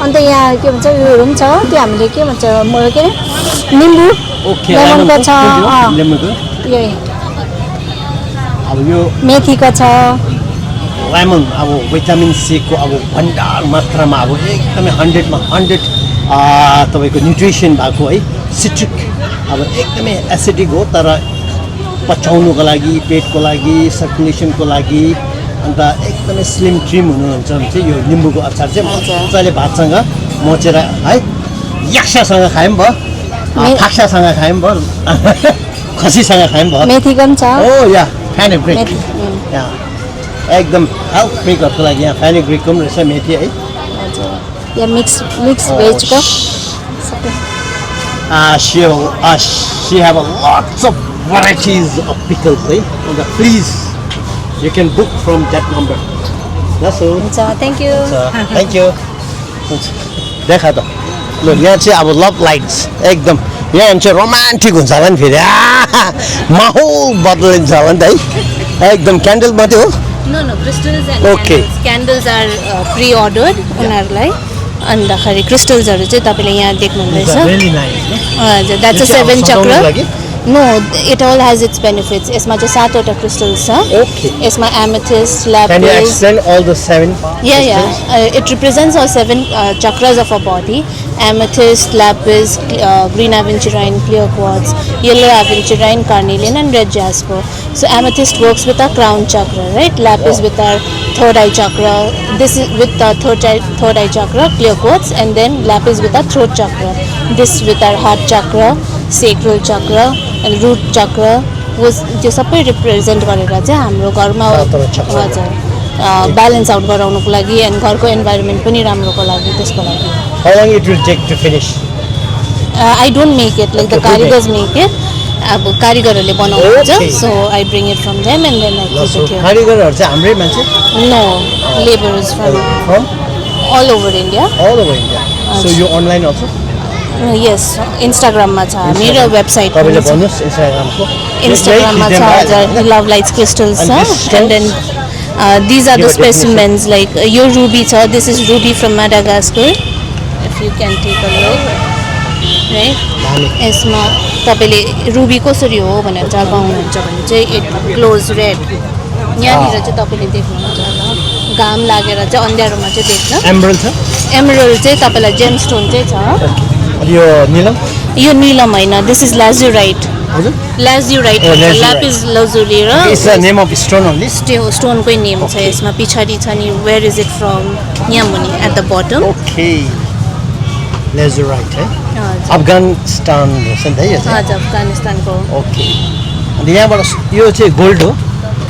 अन्त यहाँ के भन्छ उयोहरू पनि छ त्यो हामीले के भन्छ के अरे निम्बु Okay. लेमनको छ लेमनको. यही अब यो मेथीको छ लेमन अब भिटामिन सी को अब भण्डार मात्रामा अब एकदमै 100मा 100 तपाईँको न्युट्रिसन भएको है सिट्रिक अब एकदमै एसिडिक हो तर पचाउनुको लागि पेटको लागि सर्कुलेसनको लागि अन्त एकदमै स्लिम ट्रिम हुनुहुन्छ भने चाहिँ यो निम्बुको अचार चाहिँ मजाले भातसँग मोचेर है याक्सासँग खाए पनि भयो फाक्सासँग खाए पनि भयो खसीसँग खाए पनि भयो मेथीको पनि छ ओ या फेनुग्रिक या एकदम हेल्थ फ्रिकहरूको लागि यहाँ फेनुग्रिकको पनि रहेछ मेथी है हजुर या मिक्स भेजको सबै she have a lots of varieties of pickles है अन्त please you can book from that number that's all हुन्छ थ्याङ्क यू थ्याङ्क यू देखा त ल यहाँ चाहिँ अब लभ लाइट्स एकदम यहाँ चाहिँ रोमान्टिक हुन्छ होला नि फेरि माहौल बदलिन्छ होला नि त है एकदम क्यान्डल मात्रै हो No, crystals and Okay. candles are pre-ordered उनीहरूलाई अन्तखेरि क्रिस्टल्सहरू चाहिँ तपाईँले यहाँ देख्नुहुँदैछ really nice हजुर that's a 7 chakra no it all has its benefits यसमा चाहिँ 7वटा क्रिस्टल्स छ Okay. यसमा amethyst can you lapis explain all the 7 it represents our 7 chakras of our body: amethyst, lapis, green aventurine, clear quartz, yellow aventurine, carnelian, and red jasper. So amethyst works with our crown chakra, right? Lapis with our third eye chakra. This is with our third eye chakra, clear quartz, and then lapis with our throat chakra. This with our heart chakra, sacral chakra, and root chakra. was त्यो सबै represent गरेर चाहिँ हाम्रो घरमा हजुर balance out गराउनुको लागि and घरको इन्भाइरोमेन्ट पनि राम्रोको लागि त्यसको लागि how long it will take to finish I don't make it like the कारिगर्स मेक इट अब कारिगरहरूले बनाउनुहुन्छ so I bring it from them and then I keep it here कारिगरहरू चाहिँ हाम्रै मान्छे no labourers from all over India all over India so you online also यस इन्स्टाग्राममा छ मेरो वेबसाइट तपाईँले भन्नुहोस् इन्स्टाग्रामको इन्स्टाग्राममा छ हजुर लभ लाइट्स क्रिस्टल्स छ and then these are the specimens like यो रुबी छ this is ruby from Madagascar if you can take a look right यसमा तपाईँले रुबी कसरी हो भनेर जब पाउनुहुन्छ भने चाहिँ इट ग्लोज रेड यहाँनिर चाहिँ तपाईँले देख्नुहुन्छ होला घाम लागेर चाहिँ अँध्यारोमा चाहिँ देख्छ एमरल्ड छ एमरल्ड चाहिँ तपाईँलाई जेमस्टोन चाहिँ छ यो नीलम यो नीलम होइन दिस इज ल्याजुराइट हजुर ल्याजुराइट lazurite. ल्यापिस लजुरी र it's the name of stone only स्टोनकै नेम छ यसमा पछाडि छ नि वेयर इज इट फ्रम यहाँ मुनि एट द बटम ओके लेजराइट है अफगानिस्तान रहेछ नि त है यो चाहिँ हजुर अफगानिस्तानको ओके अन्त यहाँबाट यो चाहिँ गोल्ड हो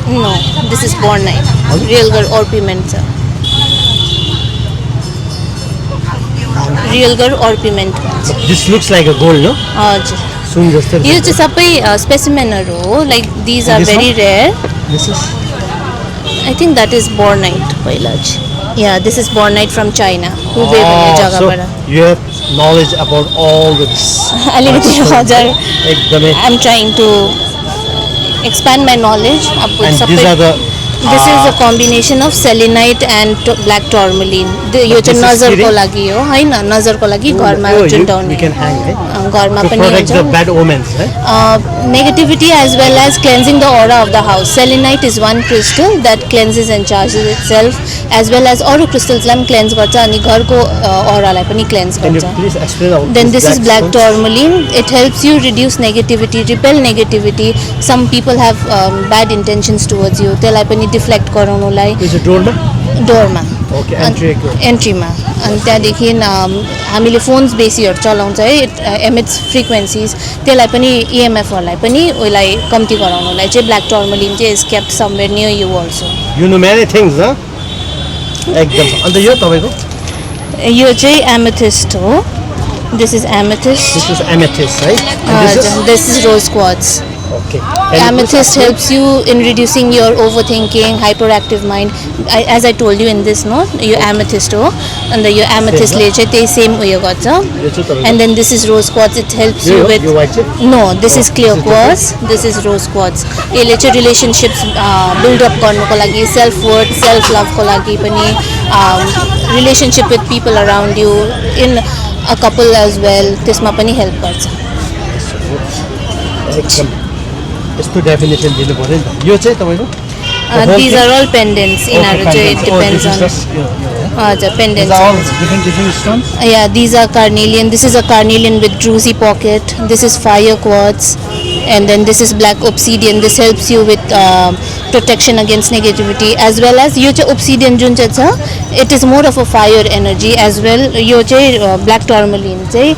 no this is bornite real gold orpiment छ real gold orpiment this looks like a gold हो हजुर सुन जस्तो यो चाहिँ सबै स्पेसिमेनहरू हो like these are very rare this is I think that is bornite पहिला चाहिँ या this is bornite from China Hubei भन्ने जग्गाबाट you have knowledge about all this अलिकति हजुर एकदमै I am trying to expand my knowledge अब and सबै these are the this is a combination of selenide and black tourmaline यो चाहिँ नजरको लागि हो होइन नजरको लागि घरमा चुन्टाउने घरमा पनि हुन्छ negativity as well as cleansing the aura of the house selenite is one crystal that cleanses and charges itself as well as अरू क्रिस्टल्सलाई पनि क्लेन्ज गर्छ अनि घरको अरालाई पनि क्लेन्ज गर्छ then this is black tourmaline it helps you reduce negativity repel negativity some people have bad intentions towards you त्यसलाई पनि डिफ्लेक्ट गराउनुलाई डोरमा एन्ट्रीमा अनि त्यहाँदेखि हामीले फोन्स बेसीहरू चलाउँछ है इट एमिट्स फ्रिक्वेन्सिज त्यसलाई पनि इएमएफहरूलाई पनि उसलाई कम्ती गराउनुलाई चाहिँ ब्ल्याक टर्मलिन चाहिँ is kept somewhere near you also you know many things एकदम अन्त यो तपाईँको यो चाहिँ एमेथिस्ट हो this is amethyst this is rose quartz Okay. Amethyst helps you in reducing your overthinking, hyperactive mind. As I told you in this note, your amethyst ho, and your amethyst le chai त्यही same uyo garcha. And then this is rose quartz. It helps you with. No, this is clear quartz. This is rose quartz. यसले चाहिँ relationships build up गर्नुको लागि, self worth, self love को लागि पनि, relationship with people around you, in a couple as well. त्यसमा पनि help गर्छ. एकदम यस्तो डेफिनेसन दिनु पऱ्यो नि त यो चाहिँ तपाईँको These are all pendants in our it depends on the pendants. These are all different stones? Yeah, these are carnelian. This is a carnelian with druzy pocket. This is fire quartz. and then this is black obsidian. This helps you with protection against negativity, as well as यो चाहिँ obsidian जुन चाहिँ छ, it is more of a fire energy as well. यो चाहिँ black tourmaline चाहिँ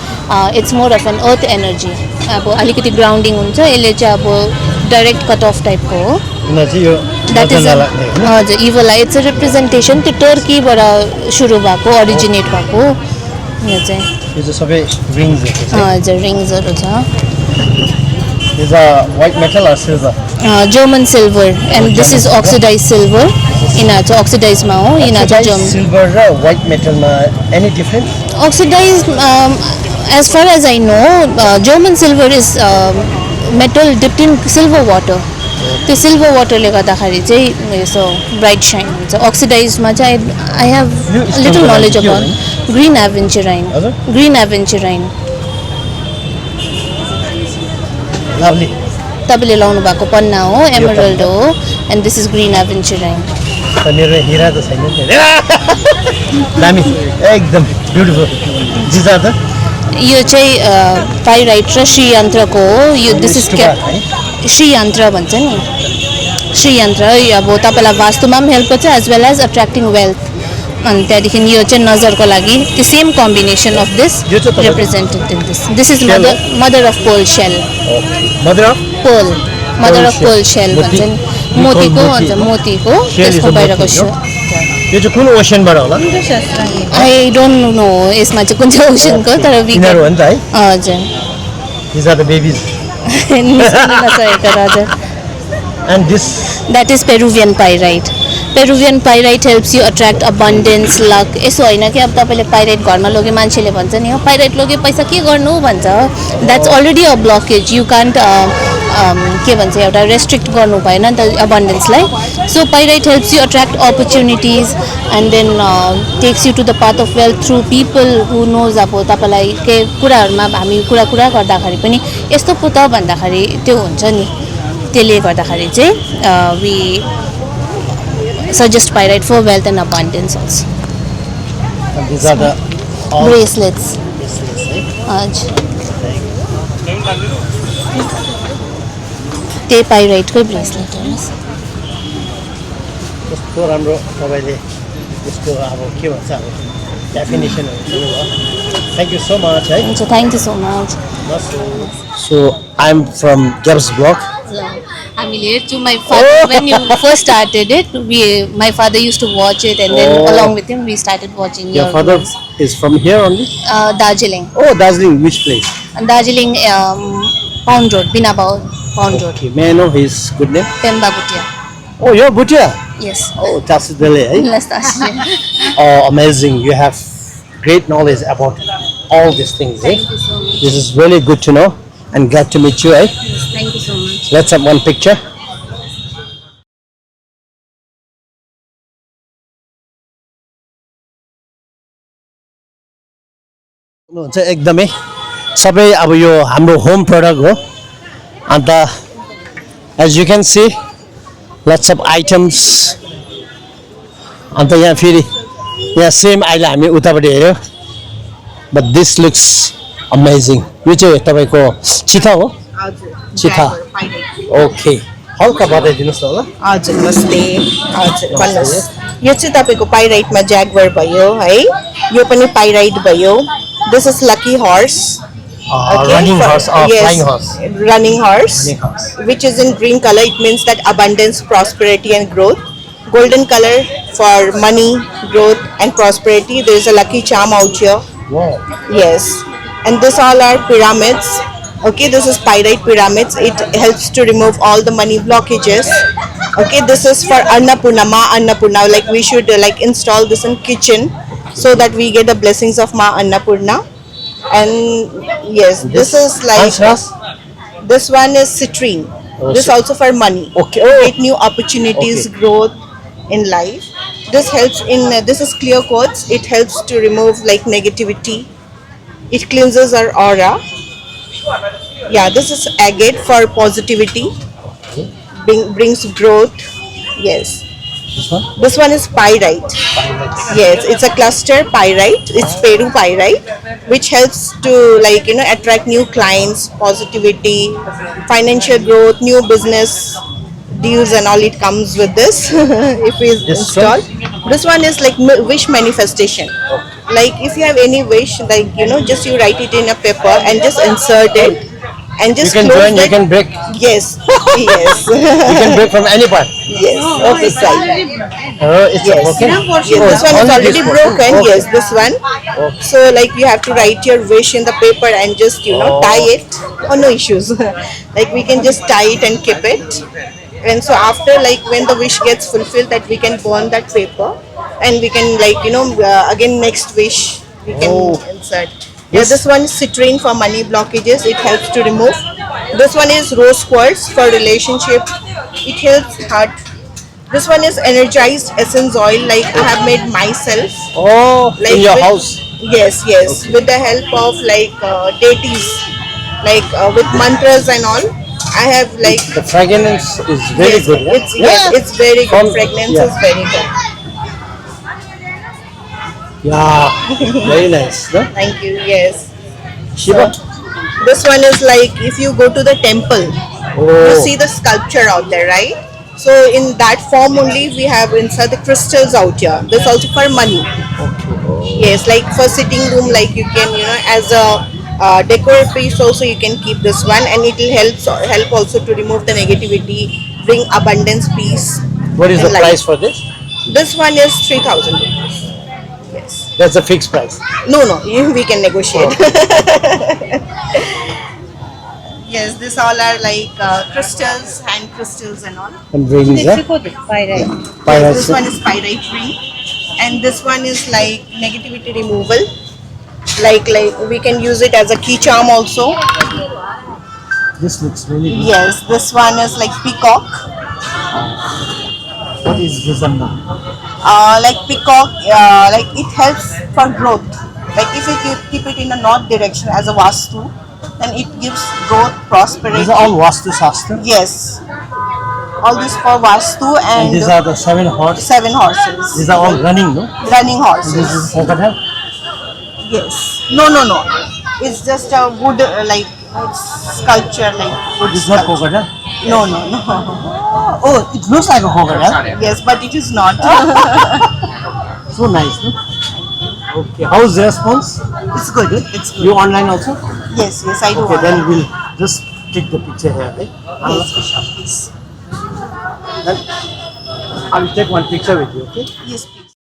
it's more of an earth energy. अब अलिकति grounding हुन्छ, यसले चाहिँ अब direct cut off type को हो. That is हजुर evil eye. It's a representation त्यो टर्की बाट सुरु भएको, originate भएको. यो चाहिँ सबै rings हजुर रिङ्सहरू छ. Is a white metal or silver? German silver, and this is oxidized silver. यिनीहरू चाहिँ oxidized मा हो. यिनीहरू चाहिँ German. Silver र white metal मा any difference? Oxidized, as far as I know, German silver is metal dipped in silver water. त्यो silver water ले गर्दाखेरि चाहिँ यसो bright shine हुन्छ. Oxidized मा चाहिँ I have little knowledge about green aventurine. Green aventurine. Lovely. तपाईँले लाउनु भएको पन्ना हो, एमरल्ड हो, and this is green aventurine. मेरो हिरा त छैन नि. दामी एकदम ब्युटिफुल. जिजा त यो चाहिँ पाइराइट र श्रीयन्त्रको हो. यो दिस इज श्रीयन्त्र भन्छ नि. श्रीयन्त्र अब तपाईँलाई वास्तुमा पनि हेल्प गर्छ, as well as attracting wealth. अनि त्यहाँदेखि यो चाहिँ नजरको लागि त्यो same combination of this represented in this. This is mother of pearl shell. Mother of pearl, mother of pearl shell भन्छ नि. मोतीको हुन्छ, मोतीको त्यसको बाहिरको सो. यो चाहिँ कुन ओसनबाट होला? आई डोन्ट नो यसमा चाहिँ कुन चाहिँ ओसनको, तर यिनीहरू हो नि त है. हजुर. These are the babies. हजुर. And this? That is Peruvian pyrite. Peruvian pyrite helps you attract abundance, luck. यसो होइन कि अब तपाईँले पाइराइट घरमा लगे मान्छेले भन्छ नि हो पाइराइट लगे पैसा के गर्नु भन्छ. That's already a blockage. You can't के भन्छ एउटा रेस्ट्रिक्ट गर्नु भएन नि त अबन्डेन्सलाई. So pyrite helps you attract opportunities and then takes you to the path of wealth through people who knows. अब तपाईँलाई के कुराहरूमा हामी कुरा गर्दाखेरि पनि यस्तो पो त भन्दाखेरि त्यो हुन्छ नि. त्यसले गर्दाखेरि चाहिँ we suggest pyrite for wealth and abundance also. And these are the bracelets. हजुर. त्यही पाइराइटकै ब्रेसलेट हो. कस्तो राम्रो तपाईँले यसको अब के भन्छ अब डेफिनेसनहरू दिनुभयो. थ्याङ्क यू सो मच है. हुन्छ, thank you so much. So I am from ग्याब्स ब्लक. हामीले to my father when you first started it, my father used to watch it, and then along with him we started watching your father videos. is from here only? Darjeeling. Oh, Darjeeling. Which place? Darjeeling, Pound Road, Binabao Pound Road. Okay. May I know his good name? Pemba Bhutia. Oh, you're Bhutia? Yes. Oh, Tasidale, eh? Yes, Tasidale. Oh, amazing. You have great knowledge about all these things, eh? Thank you so much. This is really good to know and glad to meet you, eh? Yes, thank you so much. Let's have one picture. हुन्छ एकदमै सबै अब यो हाम्रो home product हो. And as you can see lots of items. And यहाँ फेरि यहाँ सेम अहिले हामी उताबाट हेऱ्यो बट दिस लुक्स अमेजिङ. यो चाहिँ तपाईँको चिथा हो? चिथा. ओके हल्का बताइदिनुहोस् न ल. हजुर नमस्ते. हजुर भन्नुहोस्. यो चाहिँ तपाईँको पाइराइटमा ज्यागवर भयो है. यो पनि पाइराइट भयो. This is lucky horse. Running horse or yes, flying horse? Running horse. Running horse. Which is in green color. It means that abundance, prosperity and growth. Golden color for money, growth and prosperity. There is a lucky charm out here. Wow. Yes. And this all are pyramids. Okay, this is pyrite pyramids. It helps to remove all the money blockages. Okay, this is for Annapurna, Ma Annapurna. Like we should like install this in kitchen so that we get the blessings of Ma Annapurna. And yes, this is like this one is citrine. This also for money. Okay. Get new opportunities, growth in life. This helps in this is clear quartz. It helps to remove like negativity. It cleanses our aura. Yeah, this is agate for positivity. Brings growth. Yes. This one? This one is pyrite. Yes, it's a cluster pyrite. It's Peru pyrite, which helps to attract new clients, positivity, financial growth, new business deals, and all. It comes with this if we install. This one is like wish manifestation. Like if you have any wish, just you write it in a paper and just insert it. And just you can close join, you can break. Yes, yes. You can break from any part. Yes, okay, It's yes. broken. Yes, this one is already broken. Okay. Yes, this one. So you have to write your wish in the paper and just tie it. Oh, no issues. We can just tie it and keep it. And so after when the wish gets fulfilled, that we can burn that paper and we can again next wish we can insert. Yeah, this one is citrine for money blockages. It helps to remove. This one is rose quartz for relationship. It helps heart. This one is energized essence oil. I have made myself. Oh, in your house. Yes, yes. Okay. With the help of deities, with mantras and all. I have the fragrance is very good. It's very good. Fragrance is very good. Yeah, very nice. No? Thank you. Yes. Shiva. So, this one is if you go to the temple, you see the sculpture out there, right? So in that form only we have inside the crystals out here. This also for money. Okay. Yes, for sitting room, you can as a decor piece also you can keep this one, and it will help also to remove the negativity, bring abundance, peace. What is the price for this? This one is 3,000 rupees. Yes. That's a fixed price. No, we can negotiate. Yes, this all are crystals, hand crystals and all. And rings, Pyrite. Pyrite. This one is pyrite ring, and this one is negativity removal. We can use it as a key charm also. This looks really good. Yes, this one is peacock. What is this number? Peacock, it helps for growth. If you keep it in a north direction as a vastu, then it gives growth, prosperity. These are all Vastu Shastra? Yes. All this for vastu and these are the 7 horses? 7 horses. These are all running, no? Running horses. And this is crocodile? Yes. No. It's just a wood, sculpture, wood. It's not crocodile? No. Oh, it looks like a crocodile. Yes, but it is not. So nice, no? Okay, how's the response? It's good. It's good. You online also? Yes, I do. Okay, then we'll just take the picture here, right? Yes, please. Then I will take one picture with you, okay? Yes, please.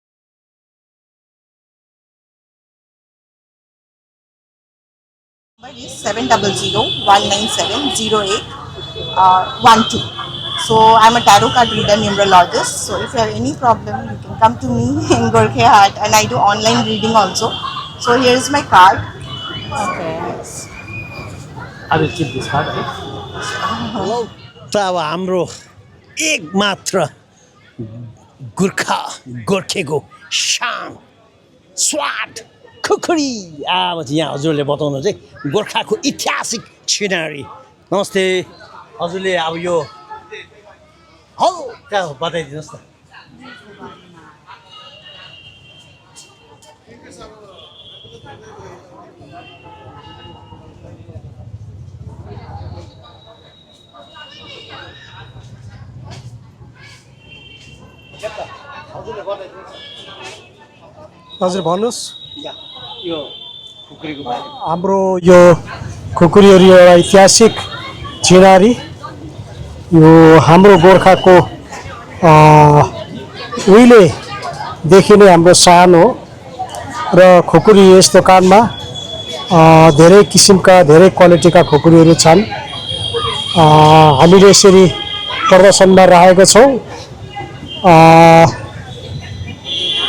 Number is 700-197-0812. So I'm a tarot card reader, numerologist. So if you have any problem, you can come to me in Gorkhe Haat, and I do online reading also. So here is my card. Okay. I will keep this card, right? अब हाम्रो एक मात्र गोर्खेको शान स्वाद खुकुरी अब चाहिँ यहाँ हजुरले बताउनु चाहिँ गोर्खाको ऐतिहासिक छिनारी नमस्ते हजुरले अब यो हल्का बताइदिनुहोस् न हजुर भन्नुहोस् यो खुकुरीको बारे हाम्रो यो खुकुरीहरू एउटा ऐतिहासिक चिनारी यो हाम्रो गोर्खाको उहिलेदेखि नै हाम्रो सान हो र खुकुरी यस दोकानमा धेरै किसिमका धेरै क्वालिटीका खुकुरीहरू छन् हामीले यसरी प्रदर्शनमा राखेका छौँ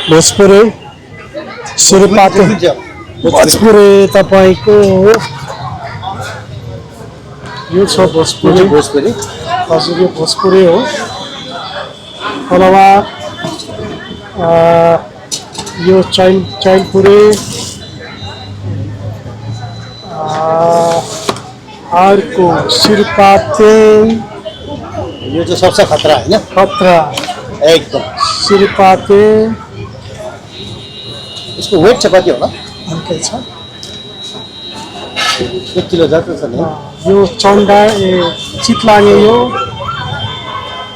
भोजपुरे सिरपाते भोजपुरे तपाईको यो छ भोजपुरे हजुर यो भोजपुरे हो अथवा यो चैनपुरे अर्को सिरपाते यो चाहिँ सबसे खतरा हैन खतरा एकदम सिरपाते यसको वेट चाहिँ कति होला? हल्कै छ। 1 किलो जति छ नि। यो चन्डा चितलागे यो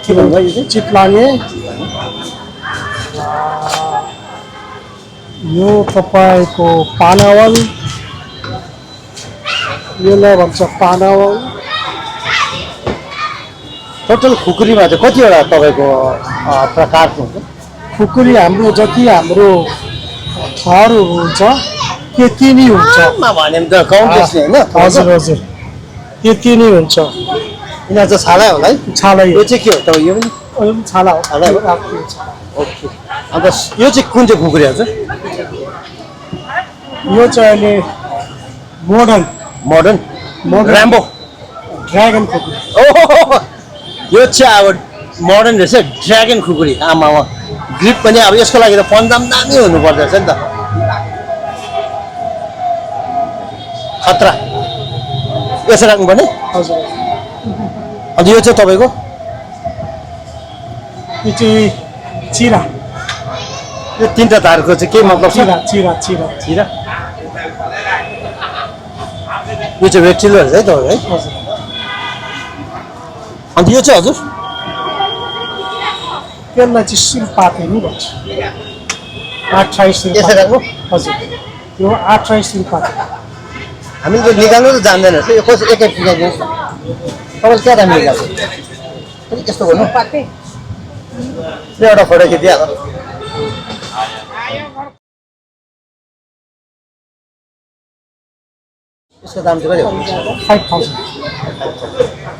के भन्नुभयो यो चाहिँ? चितलागे यो तपाईँको पानावल यसलाई भन्छ पानावल। टोटल खुकुरीमा चाहिँ कतिवटा तपाईँको प्रकारको हुन्छ? खुकुरी हाम्रो जति हाम्रो थरहरू हुन्छ त्यति नै हुन्छ। मा भने त काउन्टेस नि हैन? हजुर हजुर त्यति नै हुन्छ। यिनीहरू चाहिँ छाला होला है? छाला यो चाहिँ के हो त? यो पनि छाला हो। छाला हो। ओके। अन्त यो चाहिँ कुन चाहिँ खुकुरी हो चाहिँ? यो चाहिँ अहिले मोडर्न मोडर्न र्याम्बो ड्रागन खुकुरी। ओहो यो चाहिँ अब मोडर्न रहेछ ड्रागन खुकुरी। आमा ग्रिप पनि अब यसको लागि त पन्जाम दामी हुनुपर्दो रहेछ नि त। खतरा यसो राख्नुपर्ने। हजुर। अन्त यो चाहिँ तपाईँको यो चाहिँ चिरा। यो 3टा तारको चाहिँ के मतलब छ? चिरा चिरा चिरा चिरा। यो चाहिँ रेड सिल्भर है तपाईँको है? हजुर। अन्त यो चाहिँ हजुर? त्यसलाई चाहिँ सिरपाते नि भन्छ। 28 यसो राख्नु? हजुर। यो 28 सिरपाते। हामीले त निकाल्नु त जान्दैन रहेछ। यो कसो एकै निकालिदिनुहोस् न। तपाईँले क्या दाम निकाल्छ? अलिक यस्तो गर्नु। एउटा फोटो खिचिहाल। यसको दाम चाहिँ कति हो? 5000।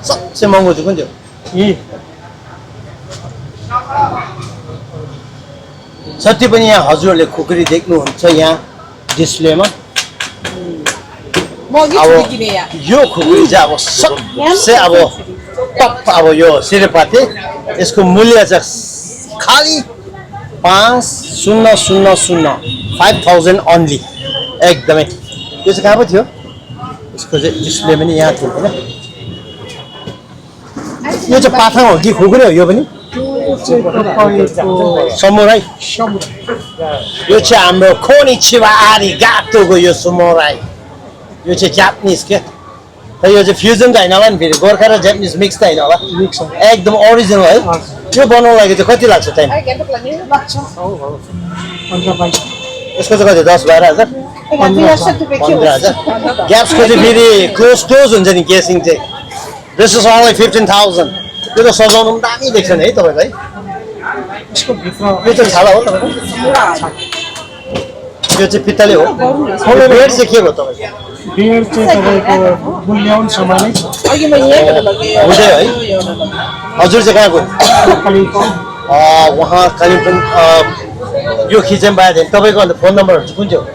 सबसे महँगो चाहिँ कुन थियो? जति पनि यहाँ हजुरहरूले खुकुरी देख्नुहुन्छ यहाँ डिस्प्लेमा, अब यो खुकुरी चाहिँ अब सबसे अब टप अब यो सिरेपाते। यसको मूल्य चाहिँ खालि 5000 ओन्ली। एकदमै यो चाहिँ कहाँ पो थियो? यसको चाहिँ डिस्प्ले पनि यहाँ थियो होइन? यो चाहिँ पाथाङ हो कि खुकुरी हो? यो पनि समुराई। यो चाहिँ हाम्रो खोनिचिवा आरिगातोको यो समुराई। यो चाहिँ जापानिज के? तर यो चाहिँ फ्युजन त होइन होला नि? फेरि गोर्खा र जापानिज मिक्स त होइन होला? मिक्स हो। एकदम ओरिजिनल है? यो बनाउनु लागि चाहिँ कति लाग्छ टाइम? यसको चाहिँ कति? 10-12 हजार? 15,000? ग्याप्सको चाहिँ फेरि क्लोज हुन्छ नि केसिङ चाहिँ। This is only 15,000। त्यो त सजाउनु पनि दामी देख्छ नि है तपाईँलाई? यो चाहिँ छाला हो तपाईँको? यो चाहिँ पित्तले हो? बेड चाहिँ के हो तपाईँको? बेड चाहिँ तपाईँको मूल्याउन समानै छ। हुँदै है? हजुर चाहिँ कहाँको? उहाँ कालिम्पोङ। यो खिचेम पायो भने तपाईँको अन्त फोन नम्बरहरू चाहिँ कुन चाहिँ हो?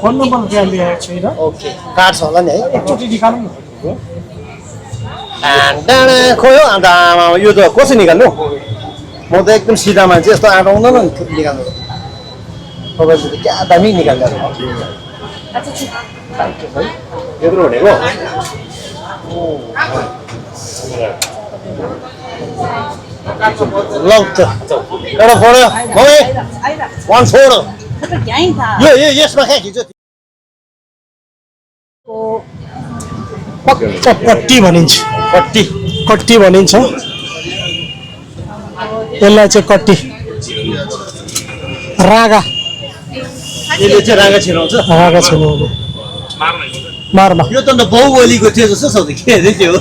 फोन नम्बर त्यहाँ लेखेको छैन। ओके। कार्ड छ होला नि है? एकचोटि निकाल्नु न। डाँडा खोयो अन्त आमा यो त कसरी निकाल्नु? म त एकदम सिधा मान्छे, यस्तो आँट आउँदैन नि निकाल्नु। तपाईँले त क्या दामी निकाल्नु यत्रो भनेको? ल त एउटा फोटो मम्मी 1 फोटो। यो यसमा कहाँ खिच्यो? कट्टी भनिन्छ। कट्टी कट्टी भनिन्छ। यसलाई चाहिँ कट्टी। रागा। यसले चाहिँ रागा छिराउँछ? रागा छिराउँछ। मारमा। यो त अन्त बाहुबलीको थियो जस्तो छ त। के अरे त्यो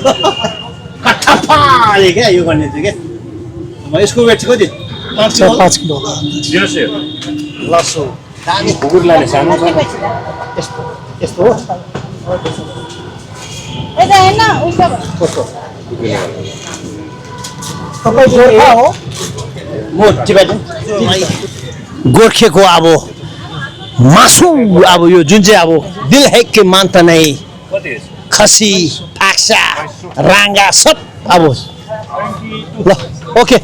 कट्टापाले क्या यो गर्ने थियो क्या। यसको वेट चाहिँ कति? 5 किलो। लसो दामी खुकुरी लाने सानो छ। यस्तो हो? कस्तो? तपाईँ गोर्खा हो? म टिबेटन। गोर्खेको अब मासु अब यो जुन चाहिँ अब दिल है के मान्ता नै खसी फाक्सा राङ्गा सब अब ल ओके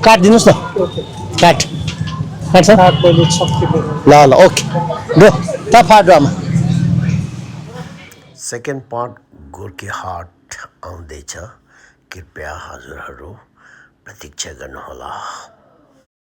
काटिदिनुहोस् न। काट काट्छ? ल ओके गो तफा ड्रामा। सेकेन्ड पार्ट गोर्खे हाट आउँदैछ। कृपया हजुरहरू प्रतीक्षा गर्नुहोला।